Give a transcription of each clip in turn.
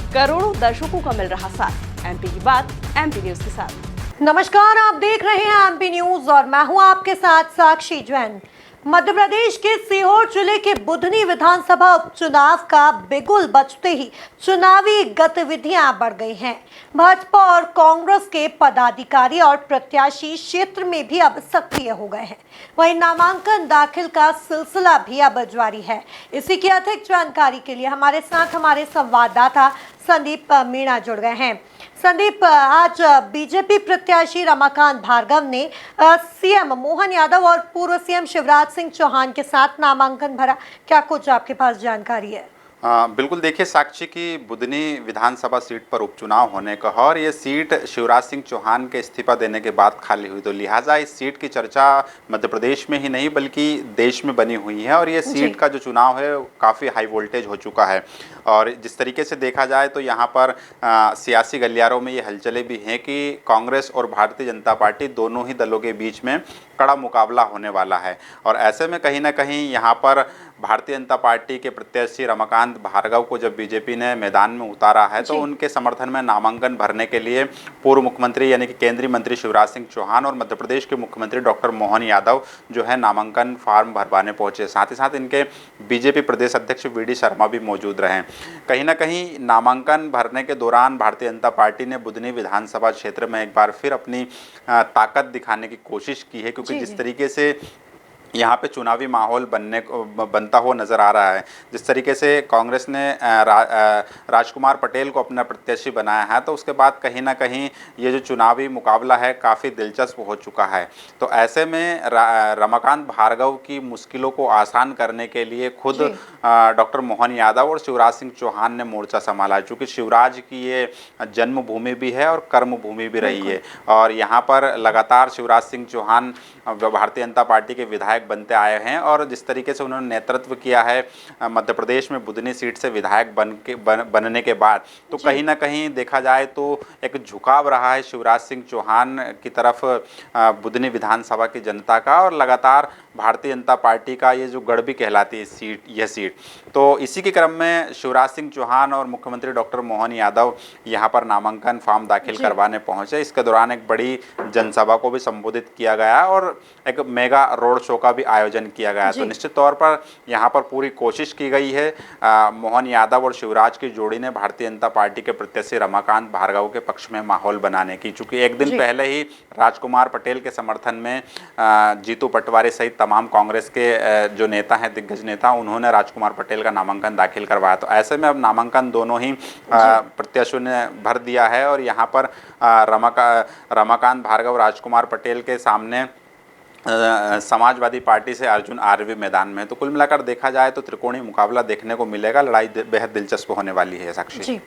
करोड़ों दर्शकों का मिल रहा साथ। एमपी की बात एमपी न्यूज के साथ। नमस्कार, आप देख रहे हैं एमपी न्यूज और मैं हूं आपके साथ साक्षी जैन। मध्य प्रदेश के सीहोर जिले के बुधनी विधानसभा उपचुनाव का बिगुल बजते ही चुनावी गतिविधियां बढ़ गई हैं। भाजपा और कांग्रेस के पदाधिकारी और प्रत्याशी क्षेत्र में भी अब सक्रिय हो गए हैं। वहीं नामांकन दाखिल का सिलसिला भी अब जारी है। इसी की अधिक जानकारी के लिए हमारे साथ हमारे संवाददाता संदीप मीणा जुड़ गए हैं। संदीप, आज बीजेपी प्रत्याशी रमाकांत भार्गव ने सीएम मोहन यादव और पूर्व सीएम शिवराज सिंह चौहान के साथ नामांकन भरा। क्या कुछ आपके पास जानकारी है? बिल्कुल, देखिए साक्षी की बुधनी विधानसभा सीट पर उपचुनाव होने का और ये सीट शिवराज सिंह चौहान के इस्तीफा देने के बाद खाली हुई, तो लिहाजा इस सीट की चर्चा मध्य प्रदेश में ही नहीं बल्कि देश में बनी हुई है। और ये सीट का जो चुनाव है काफ़ी हाई वोल्टेज हो चुका है। और जिस तरीके से देखा जाए तो यहाँ पर सियासी गलियारों में ये हलचलें भी हैं कि कांग्रेस और भारतीय जनता पार्टी दोनों ही दलों के बीच में कड़ा मुकाबला होने वाला है। और ऐसे में कहीं ना कहीं यहाँ पर भारतीय जनता पार्टी के प्रत्याशी रमाकांत भार्गव को जब बीजेपी ने मैदान में उतारा है तो उनके समर्थन में नामांकन भरने के लिए पूर्व मुख्यमंत्री यानी कि केंद्रीय मंत्री शिवराज सिंह चौहान और मध्य प्रदेश के मुख्यमंत्री डॉक्टर मोहन यादव जो है नामांकन फार्म भरवाने पहुंचे। साथ ही साथ इनके बीजेपी प्रदेश अध्यक्ष वी.डी. शर्मा भी मौजूद रहे। कहीं ना कहीं नामांकन भरने के दौरान भारतीय जनता पार्टी ने बुधनी विधानसभा क्षेत्र में एक बार फिर अपनी ताकत दिखाने की कोशिश की है, क्योंकि जिस तरीके से यहाँ पे चुनावी माहौल बनता हुआ नज़र आ रहा है, जिस तरीके से कांग्रेस ने राजकुमार पटेल को अपना प्रत्याशी बनाया है, तो उसके बाद कहीं ना कहीं ये जो चुनावी मुकाबला है काफ़ी दिलचस्प हो चुका है। तो ऐसे में रमाकांत भार्गव की मुश्किलों को आसान करने के लिए खुद डॉक्टर मोहन यादव और शिवराज सिंह चौहान ने मोर्चा संभाला, चूँकि शिवराज की ये जन्मभूमि भी है और कर्मभूमि भी रही है। और यहाँ पर लगातार शिवराज सिंह चौहान भारतीय जनता पार्टी के विधायक बनते आए हैं और जिस तरीके से उन्होंने नेतृत्व किया है मध्य प्रदेश में बुधनी सीट से विधायक बनने के बाद, तो कहीं ना कहीं देखा जाए तो एक झुकाव रहा है शिवराज सिंह चौहान की तरफ बुधनी विधानसभा की जनता का। और लगातार भारतीय जनता पार्टी का ये जो गढ़ भी कहलाती है यह सीट, तो इसी के क्रम में शिवराज सिंह चौहान और मुख्यमंत्री डॉक्टर मोहन यादव यहाँ पर नामांकन फॉर्म दाखिल करवाने पहुंचे। इसके दौरान एक बड़ी जनसभा को भी संबोधित किया गया और एक मेगा रोड शो का भी आयोजन किया गया। तो निश्चित तौर पर यहाँ पर पूरी कोशिश की गई है मोहन यादव और शिवराज की जोड़ी ने भारतीय जनता पार्टी के प्रत्याशी रमाकांत भार्गव के पक्ष में माहौल बनाने की, चूंकि एक दिन पहले ही राजकुमार पटेल के समर्थन में जीतू पटवारी सहित तमाम कांग्रेस के जो नेता हैं, दिग्गज नेता, उन्होंने राजकुमार पटेल का नामांकन दाखिल करवाया। तो ऐसे में अब नामांकन दोनों ही प्रत्याशियों ने भर दिया है और यहाँ पर रमाकांत भार्गव राजकुमार पटेल के सामने समाजवादी पार्टी से अर्जुन आर्वी मैदान में। तो कुल मिलाकर देखा जाए तो त्रिकोणीय मुकाबला देखने को मिलेगा। लड़ाई बेहद दिलचस्प होने वाली है साक्षी जी।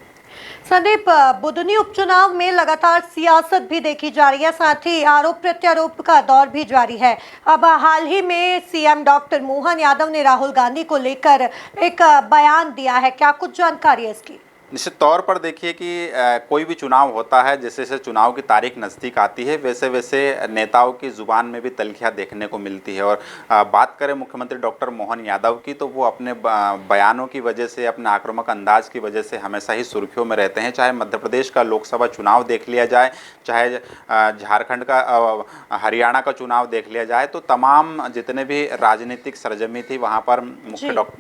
संदीप, बुधनी उपचुनाव में लगातार सियासत भी देखी जा रही है, साथ ही आरोप प्रत्यारोप का दौर भी जारी है। अब हाल ही में सीएम डॉक्टर मोहन यादव ने राहुल गांधी को लेकर एक बयान दिया है। क्या कुछ जानकारी है इसकी? निश्चित तौर पर देखिए कि कोई भी चुनाव होता है, जैसे जैसे चुनाव की तारीख नज़दीक आती है वैसे वैसे नेताओं की ज़ुबान में भी तल्खियाँ देखने को मिलती है। और बात करें मुख्यमंत्री डॉक्टर मोहन यादव की, तो वो अपने बयानों की वजह से, अपने आक्रामक अंदाज की वजह से हमेशा ही सुर्खियों में रहते हैं। चाहे मध्य प्रदेश का लोकसभा चुनाव देख लिया जाए, चाहे झारखंड का हरियाणा का चुनाव देख लिया जाए, तो तमाम जितने भी राजनीतिक सरजमी थी वहाँ पर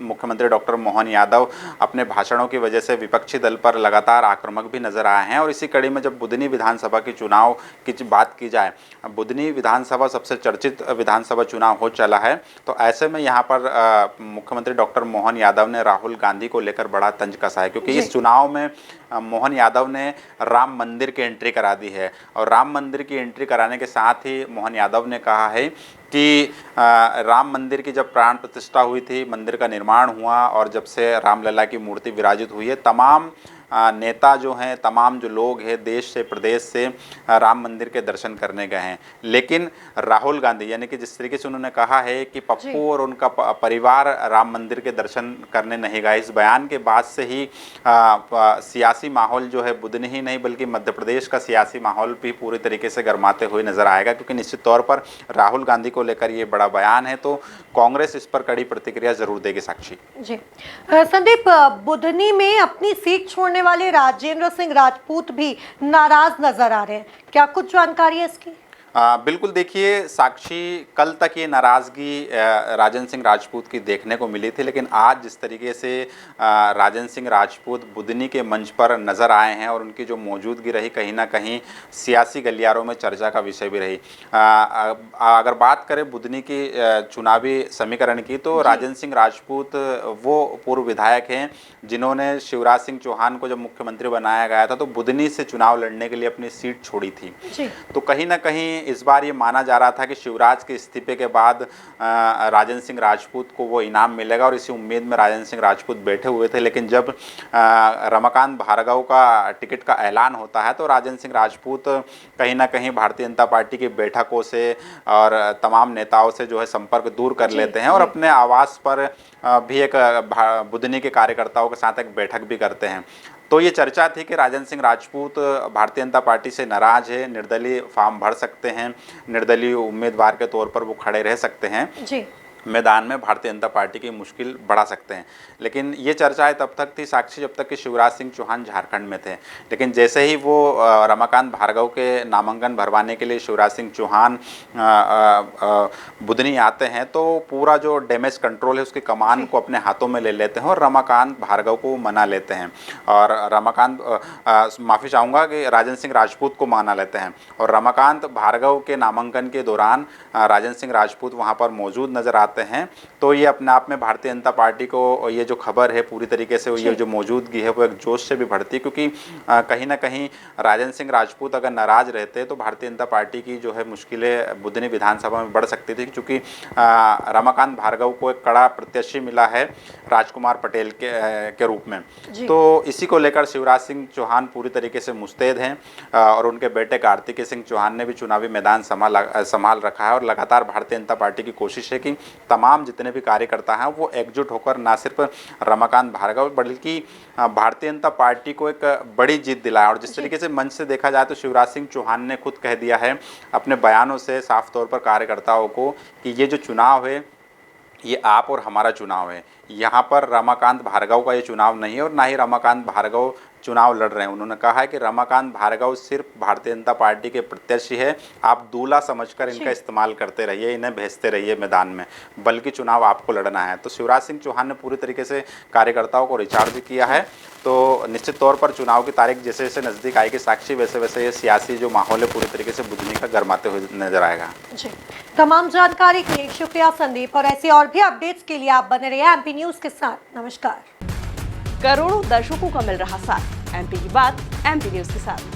मुख्यमंत्री डॉक्टर मोहन यादव अपने भाषणों की वजह से विपक्षी दल पर लगातार आक्रामक भी नजर आए हैं। और इसी कड़ी में जब बुधनी विधानसभा के चुनाव की बात की जाए, बुधनी विधानसभा सबसे चर्चित विधानसभा चुनाव हो चला है, तो ऐसे में यहाँ पर मुख्यमंत्री डॉक्टर मोहन यादव ने राहुल गांधी को लेकर बड़ा तंज कसा है, क्योंकि इस चुनाव में मोहन यादव ने राम मंदिर की एंट्री करा दी है। और राम मंदिर की एंट्री कराने के साथ ही मोहन यादव ने कहा है कि राम मंदिर की जब प्राण प्रतिष्ठा हुई थी, मंदिर का निर्माण हुआ और जब से रामलला की मूर्ति विराजित हुई है, तमाम नेता जो हैं, तमाम जो लोग हैं देश से प्रदेश से राम मंदिर के दर्शन करने गए हैं। लेकिन राहुल गांधी यानी कि जिस तरीके से उन्होंने कहा है कि पप्पू और उनका परिवार राम मंदिर के दर्शन करने नहीं गए, इस बयान के बाद से ही सियासी माहौल जो है बुधनी ही नहीं बल्कि मध्य प्रदेश का सियासी माहौल भी पूरी तरीके से गरमाते हुए नजर आएगा, क्योंकि निश्चित तौर पर राहुल गांधी को लेकर ये बड़ा बयान है, तो कांग्रेस इस पर कड़ी प्रतिक्रिया जरूर देगी। साक्षी जी। संदीप, बुधनी में अपनी सीट छोड़ने रहने वाले राजेंद्र सिंह राजपूत भी नाराज नजर आ रहे हैं। क्या कुछ जानकारी है इसकी? बिल्कुल, देखिए साक्षी, कल तक ये नाराज़गी राजन सिंह राजपूत की देखने को मिली थी, लेकिन आज जिस तरीके से राजन सिंह राजपूत बुधनी के मंच पर नज़र आए हैं और उनकी जो मौजूदगी रही, कहीं ना कहीं सियासी गलियारों में चर्चा का विषय भी रही। अगर बात करें बुधनी की चुनावी समीकरण की, तो राजन सिंह राजपूत वो पूर्व विधायक हैं जिन्होंने शिवराज सिंह चौहान को जब मुख्यमंत्री बनाया गया था तो बुधनी से चुनाव लड़ने के लिए अपनी सीट छोड़ी थी। तो कहीं ना कहीं इस बार ये माना जा रहा था कि शिवराज के इस्तीफे के बाद राजन सिंह राजपूत को वो इनाम मिलेगा और इसी उम्मीद में राजन सिंह राजपूत बैठे हुए थे। लेकिन जब रमाकांत भार्गव का टिकट का ऐलान होता है तो राजन सिंह राजपूत कहीं ना कहीं भारतीय जनता पार्टी की बैठकों से और तमाम नेताओं से जो है संपर्क दूर कर लेते हैं और अपने आवास पर भी एक बुधनी के कार्यकर्ताओं के साथ एक बैठक भी करते हैं। तो ये चर्चा थी कि राजन सिंह राजपूत भारतीय जनता पार्टी से नाराज है, निर्दलीय फॉर्म भर सकते हैं, निर्दलीय उम्मीदवार के तौर पर वो खड़े रह सकते हैं जी। मैदान में भारतीय जनता पार्टी की मुश्किल बढ़ा सकते हैं। लेकिन ये चर्चाएं तब तक थी साक्षी जब तक कि शिवराज सिंह चौहान झारखंड में थे। लेकिन जैसे ही वो रमाकांत भार्गव के नामांकन भरवाने के लिए शिवराज सिंह चौहान बुधनी आते हैं तो पूरा जो डैमेज कंट्रोल है उसकी कमान को अपने हाथों में ले लेते हैं और रमाकांत भार्गव को मना लेते हैं और माफ़ी चाहूँगा कि राजन सिंह राजपूत को मना लेते हैं और रमाकांत भार्गव के नामांकन के दौरान राजन सिंह राजपूत वहाँ पर मौजूद नजर आते हैं। तो ये अपने आप में भारतीय जनता पार्टी को ये जो खबर है पूरी तरीके से ये जो मौजूदगी है वो एक जोश से भी बढ़ती है, क्योंकि कहीं ना कहीं राजन सिंह राजपूत अगर नाराज रहते तो भारतीय जनता पार्टी की जो है मुश्किलें बुधनी विधानसभा में बढ़ सकती थी, क्योंकि रमाकांत भार्गव को एक कड़ा प्रत्याशी मिला है राजकुमार पटेल के रूप में। तो इसी को लेकर शिवराज सिंह चौहान पूरी तरीके से मुस्तैद हैं और उनके बेटे कार्तिकेय सिंह चौहान ने भी चुनावी मैदान संभाल रखा है और लगातार भारतीय जनता पार्टी की कोशिश है कि तमाम जितने भी कार्यकर्ता हैं वो एकजुट होकर ना सिर्फ रमाकांत भार्गव बल्कि भारतीय जनता पार्टी को एक बड़ी जीत दिलाए। और जिस तरीके से मंच से देखा जाए तो शिवराज सिंह चौहान ने खुद कह दिया है अपने बयानों से साफ तौर पर कार्यकर्ताओं को कि ये जो चुनाव है ये आप और हमारा चुनाव है, यहाँ पर रमाकांत भार्गव का ये चुनाव नहीं है और ना ही रमाकांत भार्गव चुनाव लड़ रहे हैं। उन्होंने कहा है कि रमाकांत भार्गव सिर्फ भारतीय जनता पार्टी के प्रत्याशी है, आप दूल्हा समझकर इनका इस्तेमाल करते रहिए, इन्हें भेजते रहिए मैदान में, बल्कि चुनाव आपको लड़ना है। तो शिवराज सिंह चौहान ने पूरी तरीके से कार्यकर्ताओं को रिचार्ज भी किया है। तो निश्चित तौर पर चुनाव की तारीख जैसे जैसे नज़दीक आएगी साक्षी, वैसे वैसे ये सियासी जो माहौल है पूरी तरीके से बुधनी का गर्माते हुए नजर आएगा। जी, तमाम जानकारी के लिए शुक्रिया संदीप, और ऐसी और भी अपडेट्स के लिए आप बने रहिए एमपी न्यूज के साथ। नमस्कार। करोड़ों दर्शकों का मिल रहा साथ, एमपी की बात एमपी न्यूज के साथ।